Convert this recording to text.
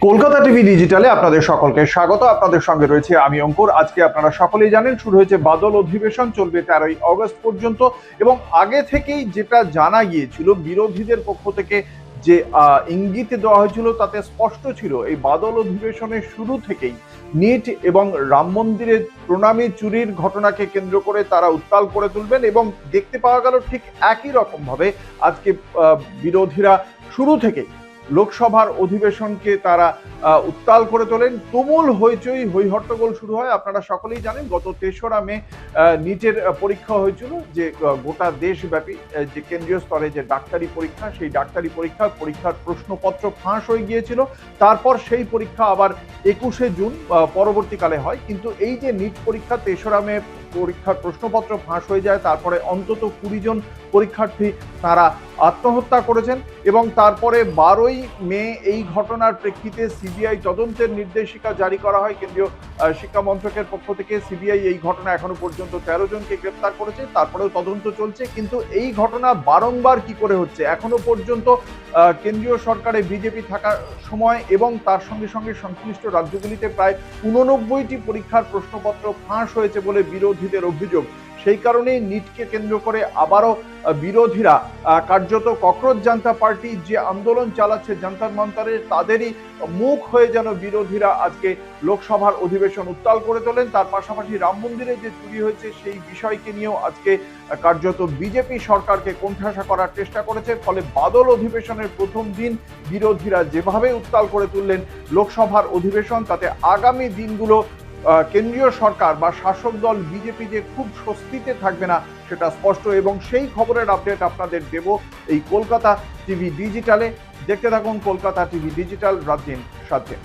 Kolkata TV ডিজিটালে আপনাদের সকলকে স্বাগত। আপনাদের সঙ্গে রয়েছে আমি অঙ্কুর। আজকে আপনারা সকলেই জানেন শুরু হয়েছে বাদল অধিবেশন, চলবে 13ই অগস্ট পর্যন্ত। এবং আগে থেকেই যেটা জানা গিয়েছিল, বিরোধীদের পক্ষ থেকে যে ইঙ্গিত দেওয়া হয়েছিল তাতে স্পষ্ট ছিল এই বাদল অধিবেশনের শুরু থেকেই নিট এবং রাম মন্দিরের প্রণামী চুরির ঘটনাকে কেন্দ্র করে তারা উত্তাল করে তুলবেন। এবং দেখতে পাওয়া গেল ঠিক একই রকম ভাবে আজকে বিরোধীরা শুরু থেকেই লোকসভার অধিবেশনকে তারা উত্তাল করে তোলেন। তুমুল হইচই হইহট্টগোল শুরু হয়। আপনারা সকলেই জানেন গত 3রা মে নিটের পরীক্ষা হয়েছিল, যে গোটা দেশব্যাপী যে কেন্দ্রীয় স্তরে যে ডাক্তারি পরীক্ষা, সেই ডাক্তারি পরীক্ষার প্রশ্নপত্র ফাঁস হয়ে গিয়েছিল। তারপর সেই পরীক্ষা আবার 21শে জুন পরবর্তীকালে হয়। কিন্তু এই যে নিট পরীক্ষা 3রা মে পরীক্ষার প্রশ্নপত্র ফাঁস হয়ে যায়, তারপরে অন্তত 20 জন পরীক্ষার্থী তারা আত্মহত্যা করেছেন। এবং তারপরে 12ই মে এই ঘটনার প্রেক্ষিতে সিবিআই তদন্তের নির্দেশিকা জারি করা হয় কেন্দ্রীয় শিক্ষা মন্ত্রকের পক্ষ থেকে। সিবিআই এই ঘটনা এখনো পর্যন্ত 13 জনকে গ্রেপ্তার করেছে, তারপরেও তদন্ত চলছে। কিন্তু এই ঘটনা বারংবার কি করে হচ্ছে এখনো পর্যন্ত কেন্দ্রীয় সরকারে বিজেপি থাকার সময় এবং তার সঙ্গে সঙ্গে সংশ্লিষ্ট রাজ্যগুলিতে প্রায় 89টি পরীক্ষার প্রশ্নপত্র ফাঁস হয়েছে বলে বিরোধীদের অভিযোগ। সেই কারণেই নিটকে কেন্দ্র করে আবারও বিরোধীরা কার্যত ককরোচ জনতা পার্টি যে আন্দোলন চালাচ্ছে জন্তর মন্তরে, তাদেরই মুখ হয়ে যেন বিরোধীরা আজকে লোকসভার অধিবেশন উত্তাল করে তোলেন। তার পাশাপাশি রাম মন্দিরে যে চুরি হয়েছে সেই বিষয়কে নিয়েও আজকে কার্যত বিজেপি সরকারকে কোণঠাসা করার চেষ্টা করেছে। ফলে বাদল অধিবেশনের প্রথম দিন বিরোধীরা যেভাবে উত্তাল করে তুললেন লোকসভার অধিবেশন, তাতে আগামী দিনগুলো কেন্দ্রীয় সরকার বা শাসক দল বিজেপি যে খুব স্বস্তিতে থাকবে না সেটা স্পষ্ট। এবং সেই খবরের আপডেট আপনাদের দেব এই কলকাতা টিভি ডিজিটালে। দেখতে থাকুন কলকাতা টিভি ডিজিটাল, রাত দিন 7 দিন।